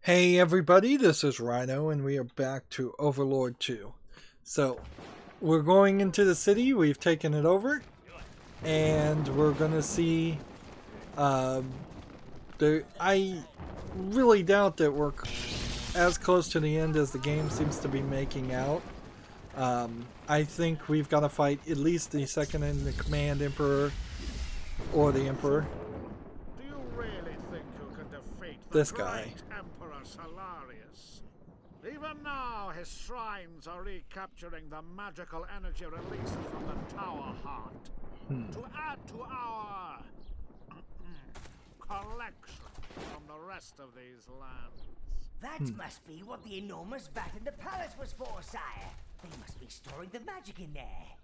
Hey everybody, this is Rydo and we are back to Overlord II. So, we're going into the city, we've taken it over, and we're gonna see, I really doubt that we're as close to the end as the game seems to be making out. I think we've got to fight at least the second in the command Emperor, or the Emperor. Do you really think you can defeat This the guy. great Emperor Solarius? Even now, his shrines are recapturing the magical energy released from the Tower Heart to add to our collection from the rest of these lands. That must be what the enormous vat in the palace was for, sire. They must be storing the magic in there.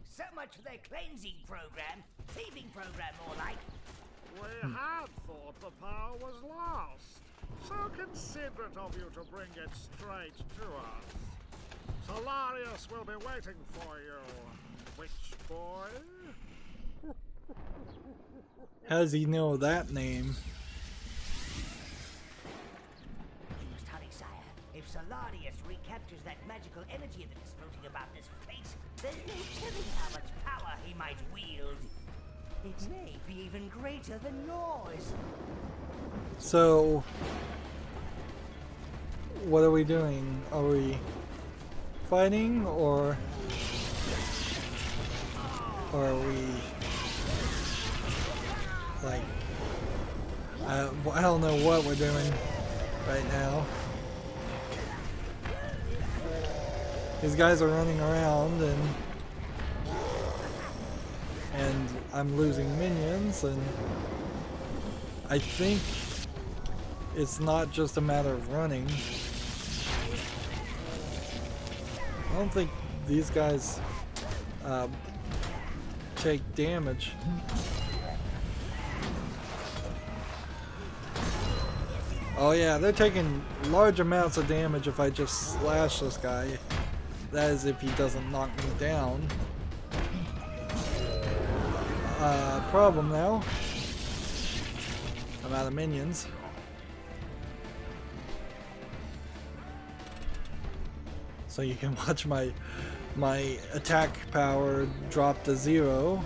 So much for their cleansing program. Thieving program, more like. We had thought the power was lost. So considerate of you to bring it straight to us. Solarius will be waiting for you, witch boy. How does he know that name? You must hurry, sire. If Solarius recaptures that magical energy that is floating about this place, there's no telling how much power he might wield. It may be even greater than yours. So, what are we doing? Are we fighting, or are we like, I don't know what we're doing right now. These guys are running around and I'm losing minions, and I think it's not just a matter of running. I don't think these guys take damage. Oh yeah, they're taking large amounts of damage if I just slash this guy. That is if he doesn't knock me down. Problem now. I'm out of minions. So you can watch my attack power drop to 0.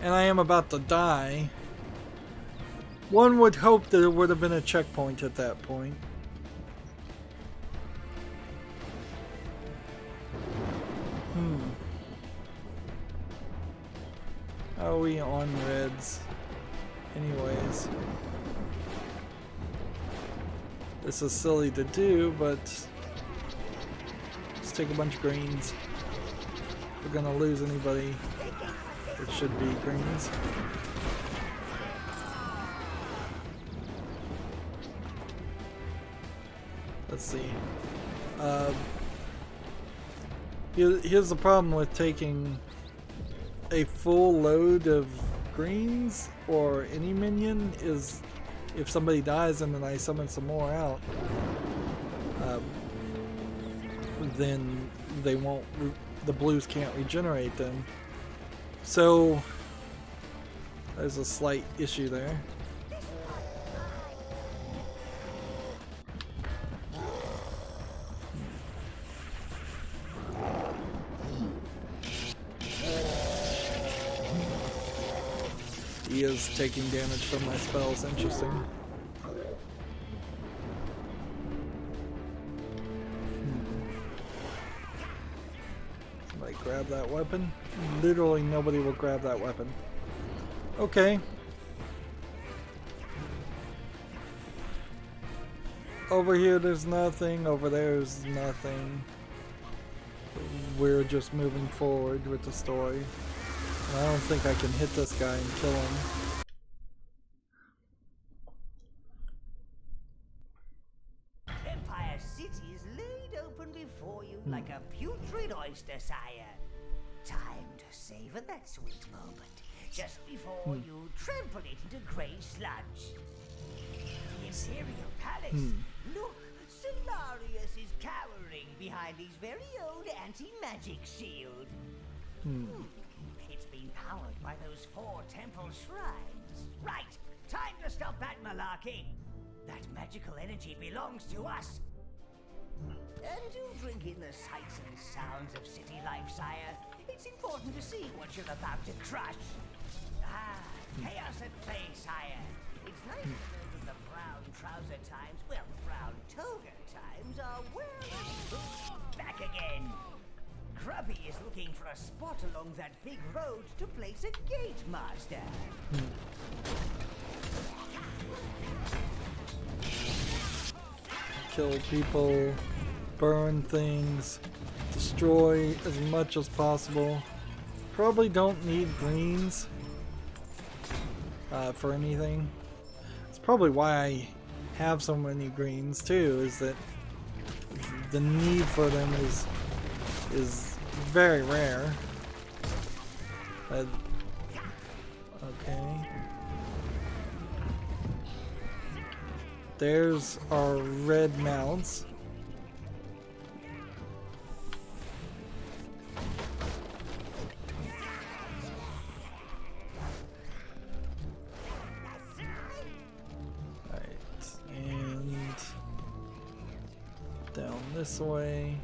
And I am about to die. One would hope that there would have been a checkpoint at that point. How are we on reds? Anyways. This is silly to do, but let's take a bunch of greens. If we're gonna lose anybody, it should be greens. Let's see. Here's the problem with taking a full load of greens or any minion is if somebody dies and then I summon some more out, then they won't, the blues can't regenerate them. So there's a slight issue there. He is taking damage from my spells. Interesting. Somebody grab that weapon? Literally nobody will grab that weapon. Okay. Over here there's nothing. Over there's nothing. We're just moving forward with the story. I don't think I can hit this guy and kill him. Empire City is laid open before you like a putrid oyster, sire. Time to savor that sweet moment, just before you trample it into grey sludge. The Imperial Palace. Look, Solarius is cowering behind his very own anti-magic shield. It's been powered by those 4 temple shrines. Right, time to stop that malarkey. malarkey. That magical energy belongs to us. And you drink in the sights and sounds of city life, sire. It's important to see what you're about to crush. Ah, chaos at play, sire. It's nice to know that the brown trouser times, well, brown toga times are well back again. Grubby is looking for a spot along that big road to place a gate master. Kill people, burn things, destroy as much as possible. Probably don't need greens for anything. It's probably why I have so many greens too, is that the need for them is very rare. Okay. There's our red mounts. Right, and down this way.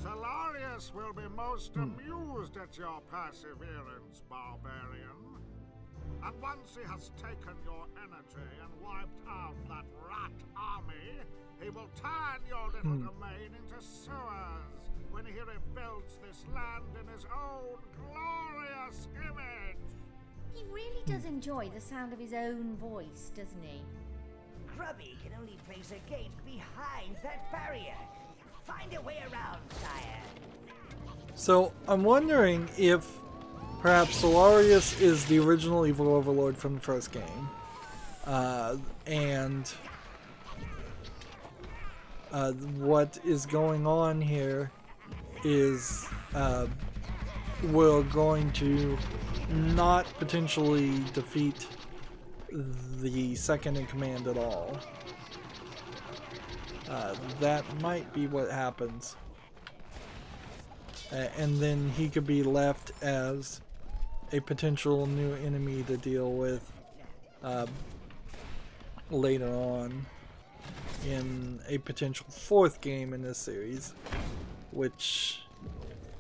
Solarius will be most amused at your perseverance, barbarian. And once he has taken your energy and wiped out that rat army, he will turn your little domain into sewers when he rebuilds this land in his own glorious image. He really does enjoy the sound of his own voice, doesn't he? Grubby can only place a gate behind that barrier. Find a way around, sire. So I'm wondering if perhaps Solarius is the original evil overlord from the first game, and what is going on here is we're going to not potentially defeat the second in command at all. That might be what happens. And then he could be left as a potential new enemy to deal with later on in a potential fourth game in this series, which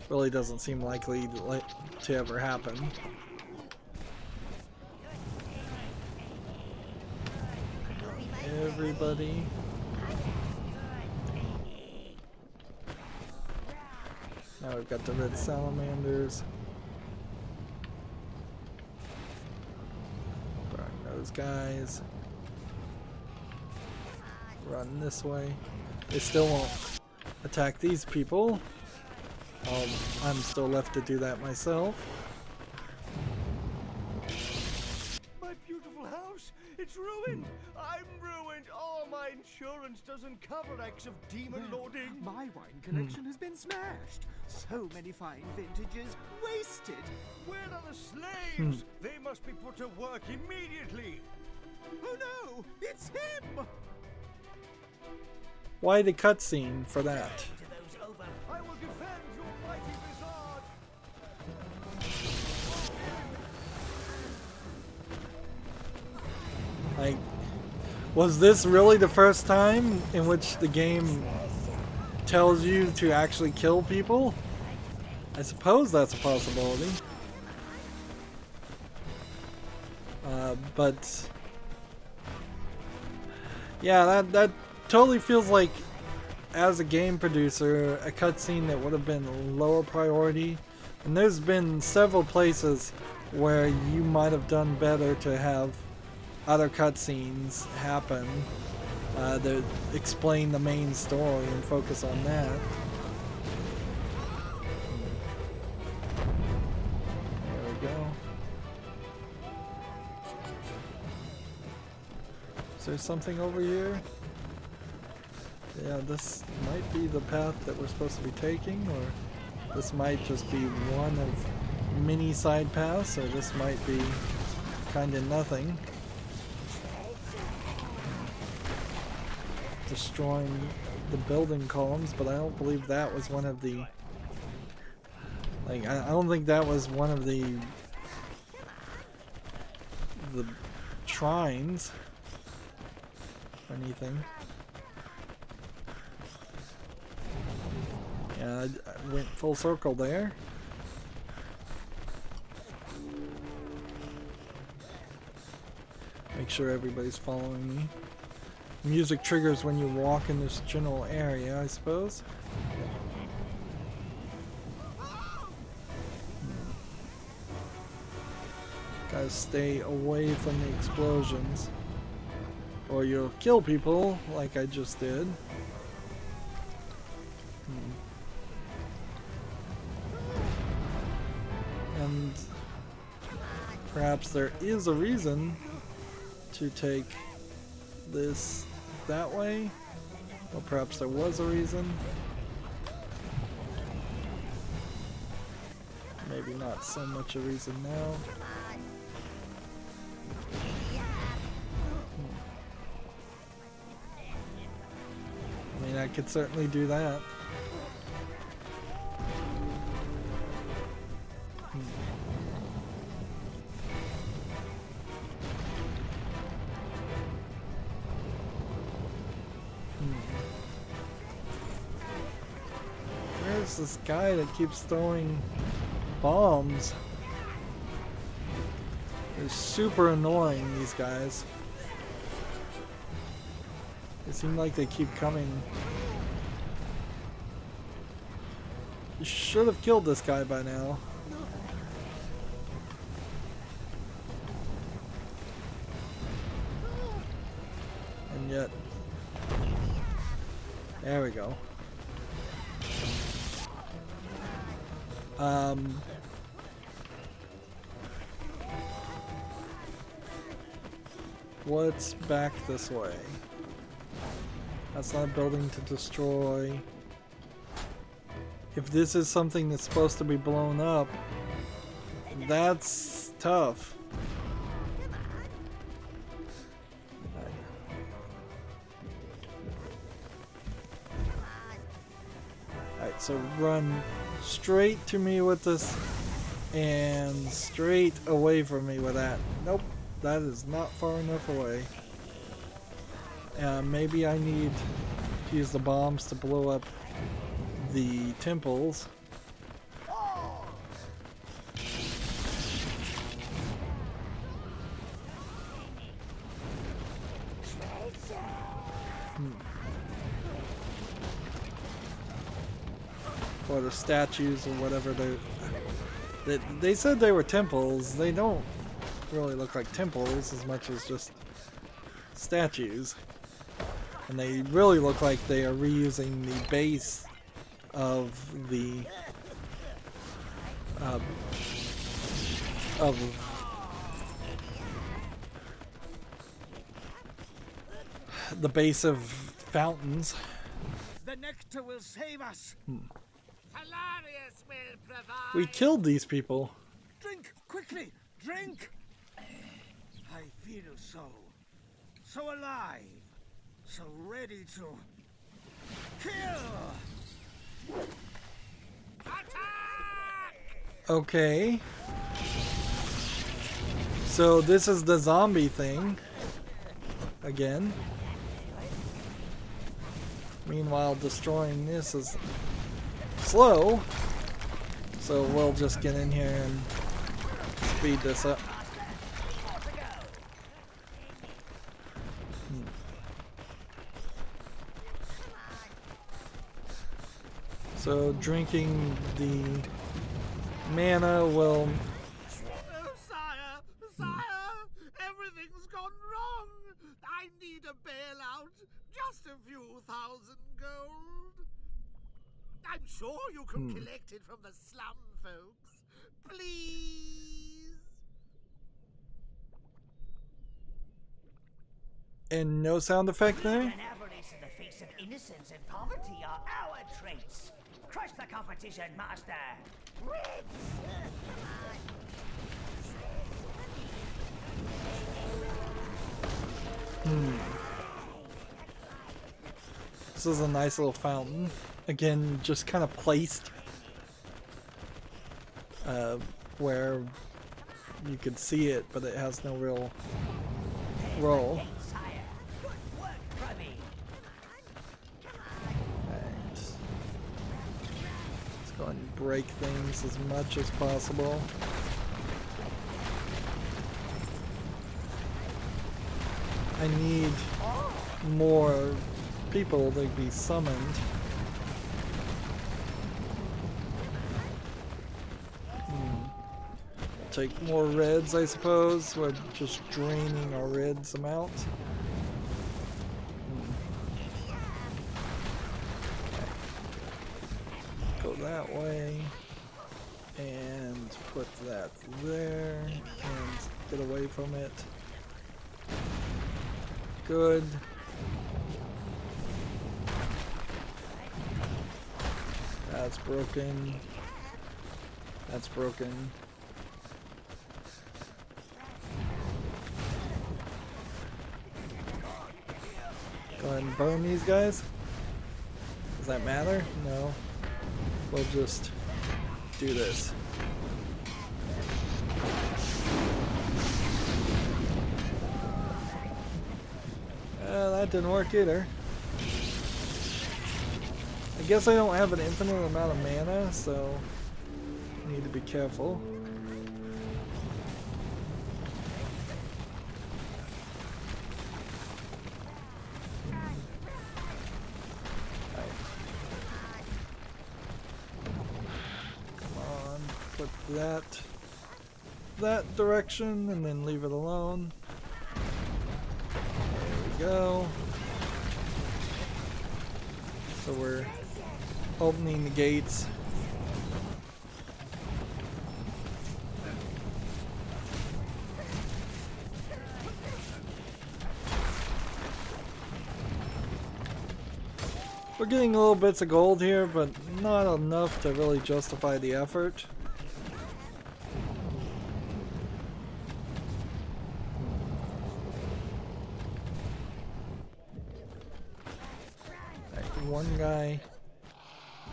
really doesn't seem likely to ever happen. Everybody. Now we've got the red salamanders. Burn those guys. Run this way. They still won't attack these people. I'm still left to do that myself. My beautiful house, it's ruined. I'm ruined. Oh, my insurance doesn't cover acts of demon lording. My wine collection has been smashed. So many fine vintages wasted. Where are the slaves? They must be put to work immediately. Oh no, it's him! Why the cutscene for that? I will defend your mighty wizard. Like, was this really the first time in which the game tells you to actually kill people? I suppose that's a possibility. But yeah, that totally feels like, as a game producer, a cutscene that would have been lower priority. And there's been several places where you might have done better to have other cutscenes happen that explain the main story and focus on that. There we go. Is there something over here? Yeah, this might be the path that we're supposed to be taking, or this might just be one of many side paths, or this might be kind of nothing. Destroying the building columns, but I don't believe that was one of the, like, I don't think that was one of the shrines or anything. Yeah, I went full circle there. Make sure everybody's following me. Music triggers when you walk in this general area, I suppose. Gotta stay away from the explosions, or you'll kill people like I just did. And perhaps there is a reason to take this that way, or perhaps there was a reason. Maybe not so much a reason now. I mean, I could certainly do that. Where's this guy that keeps throwing bombs? They're super annoying, these guys. It seems like they keep coming. You should have killed this guy by now. And yet... There we go. What's back this way? That's not a building to destroy. If this is something that's supposed to be blown up, that's tough. Alright, so run straight to me with this and straight away from me with that. Nope, that is not far enough away. Maybe I need to use the bombs to blow up the temples. Or the statues or whatever they said they were temples. They don't really look like temples as much as just statues. And they really look like they are reusing the base of the base of fountains. The nectar will save us. We killed these people. Drink quickly, drink. I feel so alive, so ready to kill. Okay. So this is the zombie thing. Again. Meanwhile, destroying this is slow. So we'll just get in here and speed this up. So drinking the mana will... Sire, everything's gone wrong. I need a bailout. Just a few thousand gold. I'm sure you can collect it from the slum folks. Please. And no sound effect there? And avarice in the face of innocence and poverty are our traits. Crush the competition, master. This is a nice little fountain. Again, just kind of placed where you could see it, but it has no real roll. Hey, sire. Good work, Grubby. Alright. Let's go ahead and break things as much as possible. I need more people to be summoned. Take more reds, I suppose. We're just draining our reds amount. Go that way. And put that there. And get away from it. Good. That's broken. That's broken. Go ahead and burn these guys. Does that matter? No. We'll just do this. That didn't work either. I guess I don't have an infinite amount of mana, so I need to be careful. That direction and then leave it alone. There we go. So we're opening the gates. We're getting little bits of gold here, but not enough to really justify the effort. One guy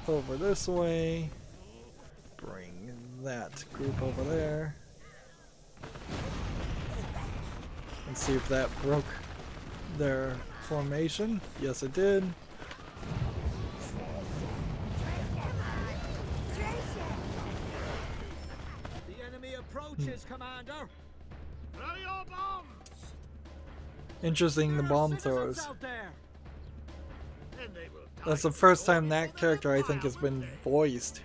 over this way, bring that group over there, and see if that broke their formation. Yes, it did. The enemy approaches, Commander. Throw your bombs! Interesting, the There are bomb citizens throwers. out there. And they will die That's the first time that character I think has been voiced.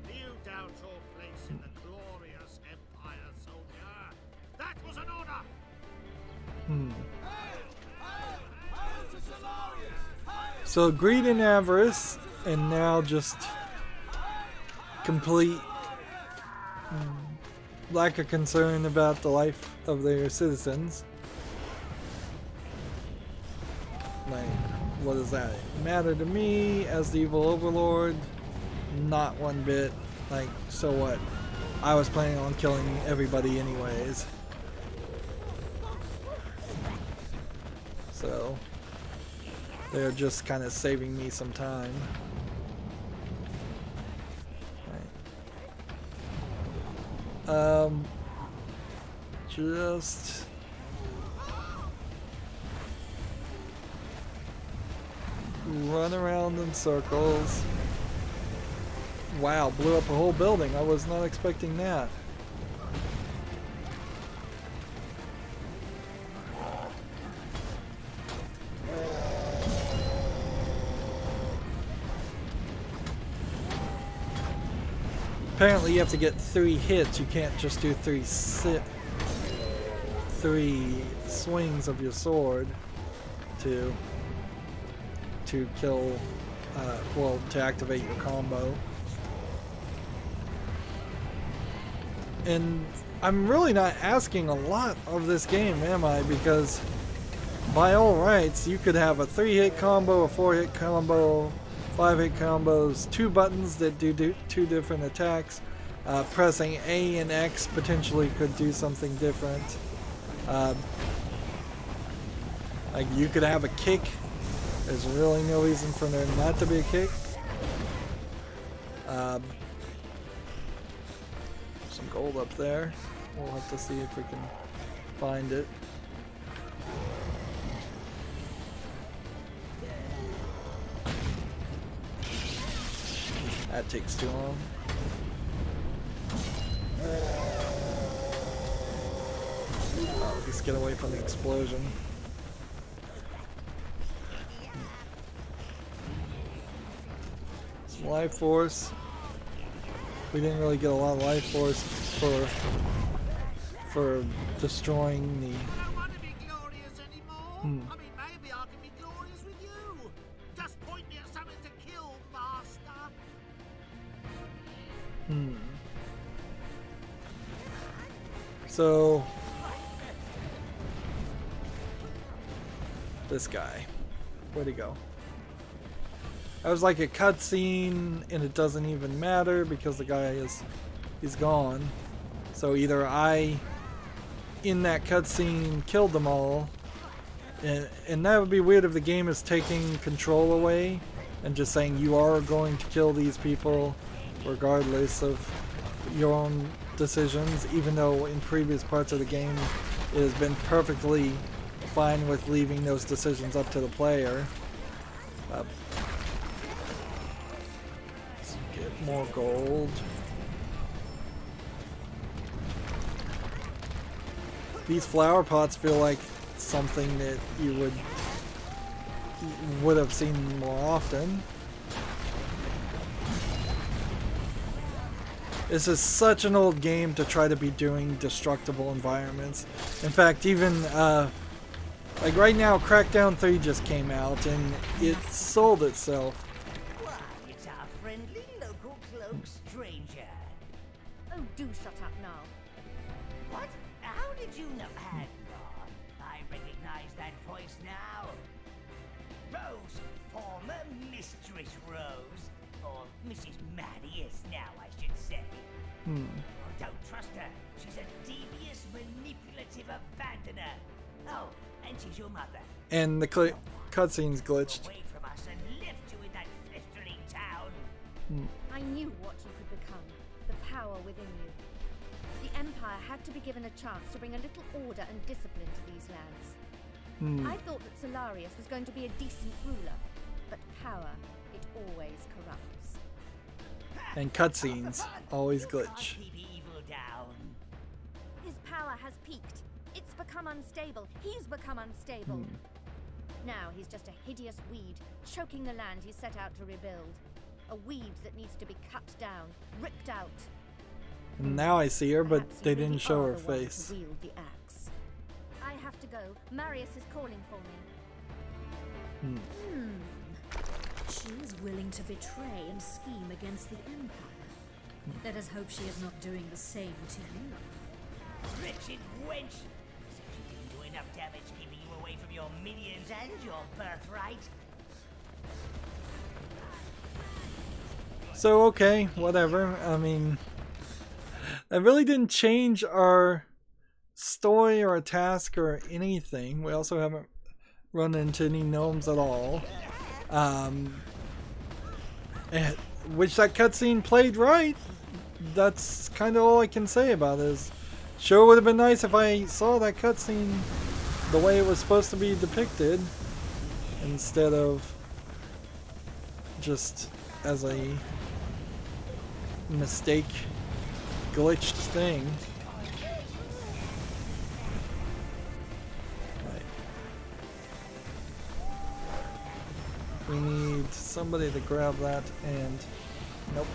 Do you doubt your place in the glorious Empire, soldier? That was an order! So greed and avarice, and now just complete lack of concern about the life of their citizens. Like, what does that matter to me as the evil overlord? Not one bit. Like, so what? I was planning on killing everybody anyways. So they're just kind of saving me some time. Right. Just run around in circles. Wow, blew up a whole building. I was not expecting that. Apparently you have to get 3 hits. You can't just do 3 swings of your sword to kill, well, to activate your combo. And I'm really not asking a lot of this game, am I? Because by all rights, you could have a 3-hit combo, a 4-hit combo, 5-hit combos, 2 buttons that do 2 different attacks. Pressing A and X potentially could do something different. Like, you could have a kick. There's really no reason for there not to be a kick. Some gold up there. We'll have to see if we can find it. That takes too long. Oh, just get away from the explosion. Some life force. We didn't really get a lot of life force for destroying the. I don't want to be glorious anymore. I mean, maybe I can be glorious with you. Just point me at something to kill, Master. So this guy, where'd he go? I was like a cutscene, and it doesn't even matter because the guy he's gone. So either I, in that cutscene, killed them all, and that would be weird if the game is taking control away and just saying you are going to kill these people regardless of your own decisions, even though in previous parts of the game it has been perfectly fine with leaving those decisions up to the player. Let's get more gold. These flower pots feel like something that you would have seen more often. This is such an old game to try to be doing destructible environments. In fact, even like right now, Crackdown 3 just came out and it sold itself. Why, it's our friendly local cloak stranger. Oh, do shut up now. What? How did you know? Hang on. I recognize that voice now. Rose, former Mistress Rose. Or Mrs. Marius now, I should say. Don't trust her. She's a devious, manipulative abandoner. Oh, and she's your mother. And the cutscene's glitched. Away from us and left you in that festering town. I knew what you could become, the power within you. The Empire had to be given a chance to bring a little order and discipline to these lands. I thought that Solarius was going to be a decent ruler, but power, it always corrupts. And cutscenes always glitch. Keep evil down. His power has peaked. It's become unstable. He's become unstable. Now he's just a hideous weed, choking the land he's set out to rebuild. A weed that needs to be cut down, ripped out. And now I see her, but Perhaps they you really didn't show are her the one to face. wield the axe. I have to go. Marius is calling for me. She is willing to betray and scheme against the Empire. Let us hope she is not doing the same to you. Wretched wench! So she didn't do enough damage keeping you away from your minions and your birthright. So okay, whatever. I mean, that really didn't change our story or a task or anything. We also haven't run into any gnomes at all. Which that cutscene played right. That's kind of all I can say about it. Sure would have been nice if I saw that cutscene the way it was supposed to be depicted, instead of just as a mistake glitched thing. Right. We need somebody to grab that, and nope.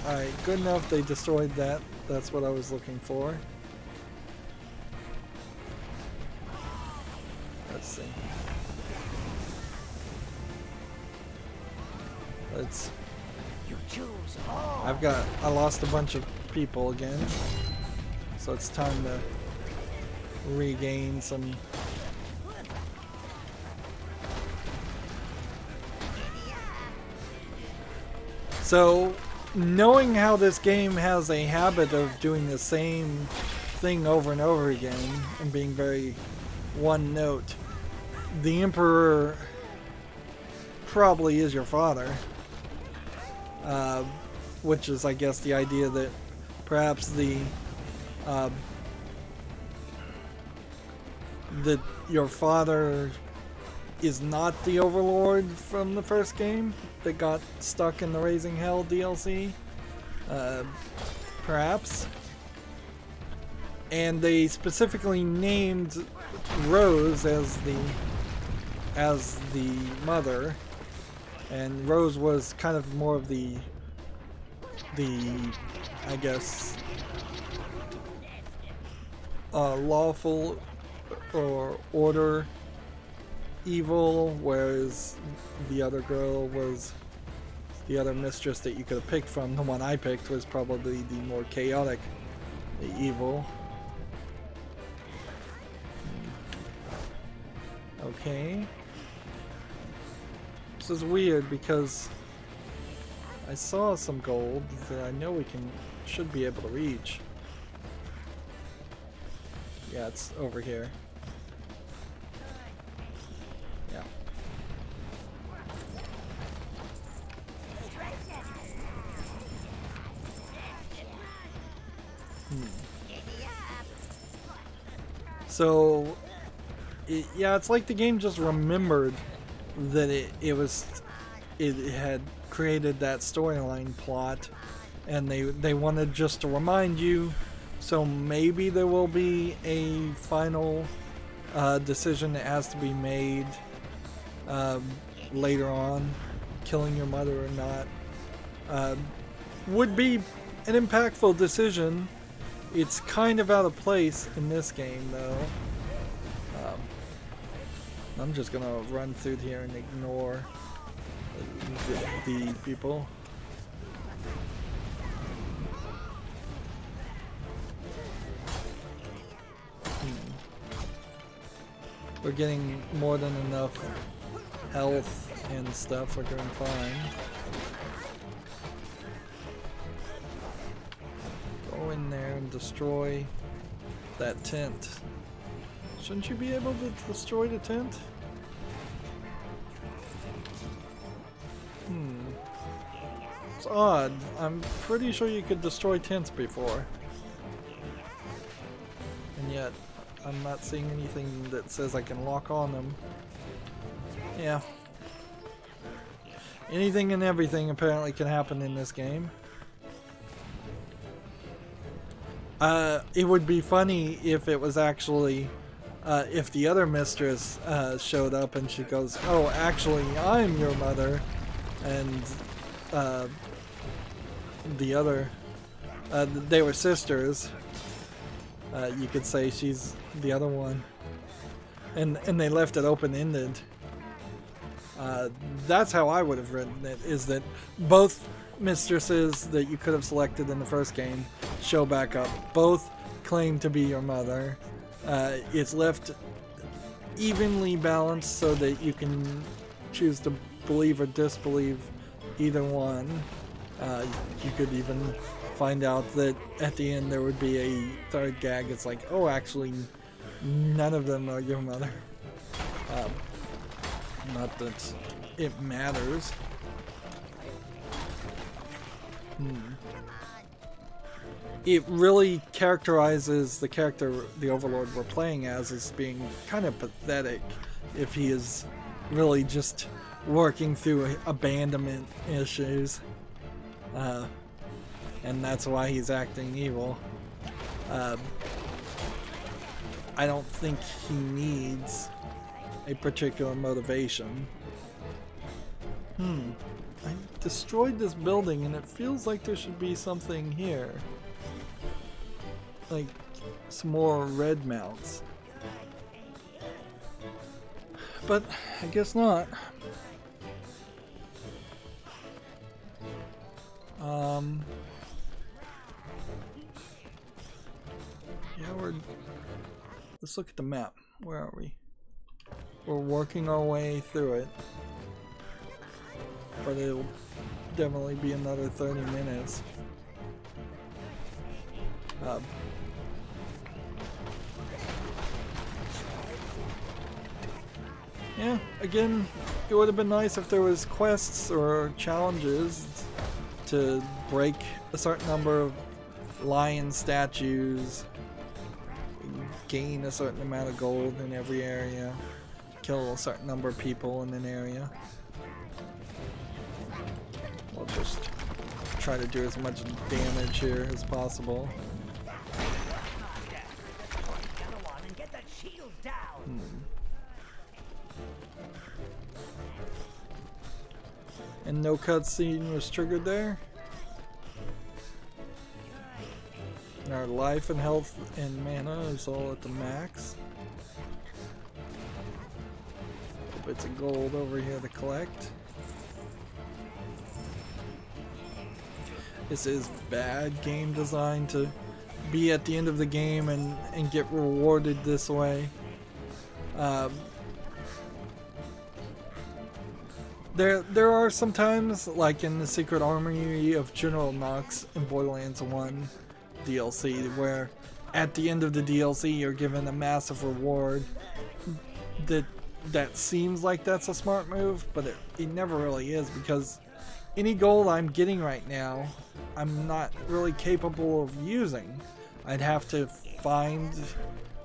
Alright, good enough, they destroyed that. That's what I was looking for. Let's see. Let's... You choose all. I lost a bunch of people again. So it's time to regain some... So, knowing how this game has a habit of doing the same thing over and over again and being very one note, the Emperor probably is your father. Which is, I guess, the idea that perhaps that your father is not the Overlord from the first game that got stuck in the Raising Hell DLC. Perhaps. And they specifically named Rose as the mother, and Rose was kind of more of the I guess lawful or order evil, whereas the other girl was the other mistress that you could have picked from. The one I picked was probably the more chaotic evil. Okay. This is weird because I saw some gold that I know we should be able to reach. Yeah, it's over here. Yeah. So, yeah, it's like the game just remembered that it had created that storyline plot, and they wanted just to remind you. So maybe there will be a final decision that has to be made later on, killing your mother or not. Would be an impactful decision. It's kind of out of place in this game, though. I'm just gonna run through here and ignore the people. We're getting more than enough health and stuff. We're doing fine. Go in there and destroy that tent. Shouldn't you be able to destroy the tent? It's odd. I'm pretty sure you could destroy tents before. And yet, I'm not seeing anything that says I can lock on them. Yeah. Anything and everything apparently can happen in this game. It would be funny if it was actually, if the other mistress showed up and she goes, "Oh, actually, I'm your mother," and the other, they were sisters. You could say she's the other one, and they left it open-ended. That's how I would have written it, is that both mistresses that you could have selected in the first game show back up. Both claim to be your mother. It's left evenly balanced so that you can choose to believe or disbelieve either one. You could even find out that at the end there would be a third gag. It's like, oh, actually, none of them are your mother. Not that it matters. It really characterizes the character the Overlord we're playing as being kind of pathetic if he is really just working through abandonment issues. And that's why he's acting evil. I don't think he needs a particular motivation. I destroyed this building and it feels like there should be something here. Like some more red mounts. But I guess not. Yeah, let's look at the map. Where are we? We're working our way through it. But it'll definitely be another 30 minutes. Yeah, again, it would have been nice if there was quests or challenges to break a certain number of lion statues, gain a certain amount of gold in every area, kill a certain number of people in an area. We'll just try to do as much damage here as possible. And no cutscene was triggered there. Our life and health and mana is all at the max. Bits of gold over here to collect. This is bad game design to be at the end of the game and get rewarded this way. There are some times, like in the Secret Armory of General Knox in Borderlands 1 DLC, where at the end of the DLC you're given a massive reward that seems like that's a smart move, but it never really is, because any gold I'm getting right now I'm not really capable of using. I'd have to find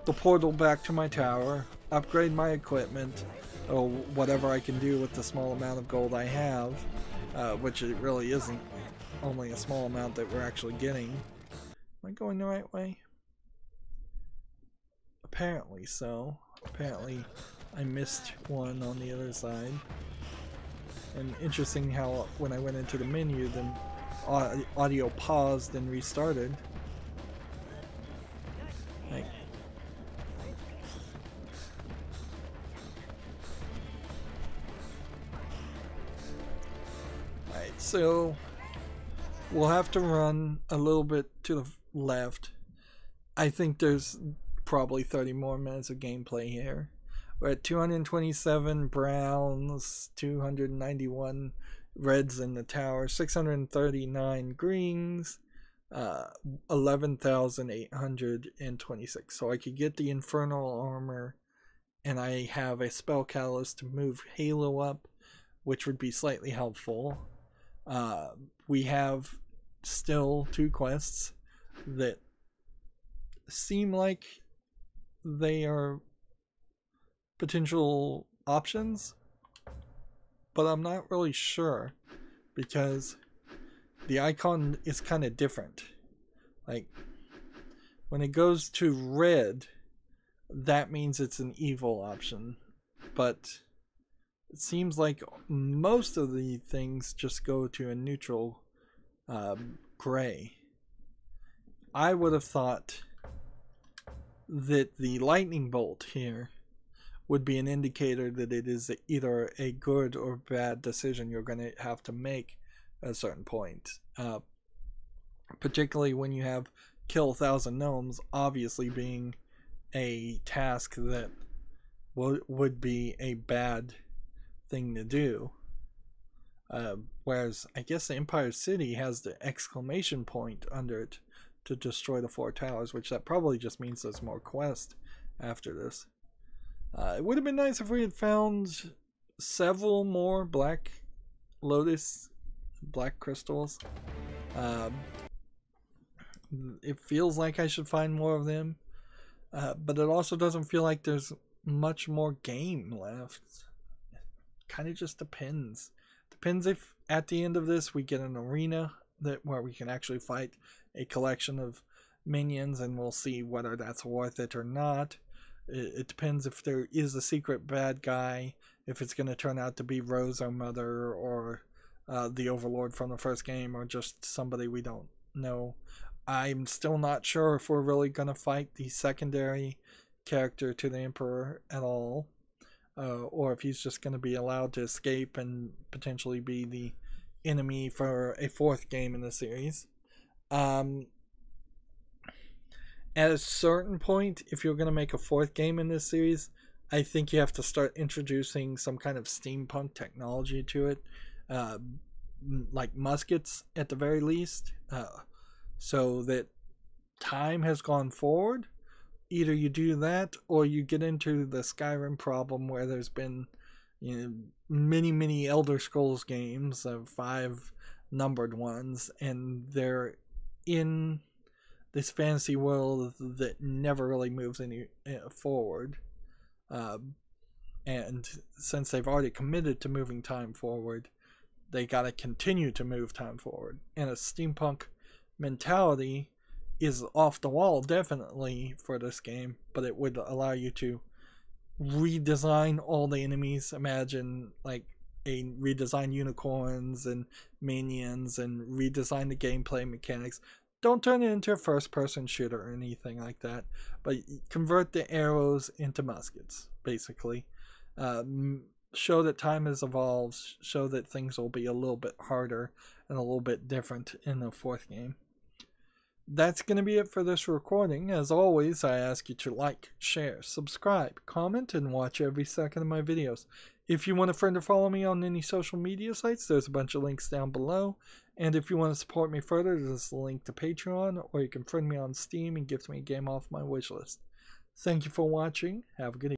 the portal back to my tower, upgrade my equipment, or whatever I can do with the small amount of gold I have, which it really isn't only a small amount that we're actually getting. Am I going the right way? Apparently so. Apparently I missed one on the other side. And interesting how when I went into the menu, then audio paused and restarted. Like, alright, so we'll have to run a little bit to the left. I think there's probably 30 more minutes of gameplay here. We're at 227 browns, 291 reds in the tower, 639 greens, 11,826. So I could get the infernal armor, and I have a spell catalyst to move Halo up, which would be slightly helpful. We have still 2 quests that seem like they are potential options, but I'm not really sure, because the icon is kind of different. Like, when it goes to red, that means it's an evil option, but it seems like most of the things just go to a neutral gray. I would have thought that the lightning bolt here would be an indicator that it is either a good or bad decision you're going to have to make at a certain point. Particularly when you have kill 1,000 gnomes obviously being a task that would be a bad thing to do. Whereas I guess the Empire City has the exclamation point under it to destroy the 4 towers, which that probably just means there's more quests after this. It would have been nice if we had found several more black crystals. It feels like I should find more of them, but it also doesn't feel like there's much more game left. Kind of just depends. Depends if at the end of this we get an arena where we can actually fight a collection of minions, and we'll see whether that's worth it or not. It depends if there is a secret bad guy, if it's going to turn out to be Rose, our mother, or the Overlord from the first game, or just somebody we don't know. I'm still not sure if we're really going to fight the secondary character to the Emperor at all, or if he's just going to be allowed to escape and potentially be the enemy for a 4th game in the series. At a certain point, if you're going to make a 4th game in this series, I think you have to start introducing some kind of steampunk technology to it, like muskets at the very least, so that time has gone forward. Either you do that, or you get into the Skyrim problem where there's been, many Elder Scrolls games, 5 numbered ones, and they're in this fantasy world that never really moves any forward. And since they've already committed to moving time forward, they got to continue to move time forward. And a steampunk mentality is off the wall, definitely, for this game, but it would allow you to redesign all the enemies. Imagine like a redesign unicorns and minions, and redesign the gameplay mechanics. Don't turn it into a first-person shooter or anything like that, but convert the arrows into muskets, basically. Show that time has evolved, show that things will be a little bit harder and a little bit different in the fourth game. That's going to be it for this recording. As always, I ask you to like, share, subscribe, comment, and watch every second of my videos. If you want a friend to follow me on any social media sites, there's a bunch of links down below. And if you want to support me further, there's a link to Patreon, or you can friend me on Steam and gift me a game off my wishlist. Thank you for watching. Have a good evening.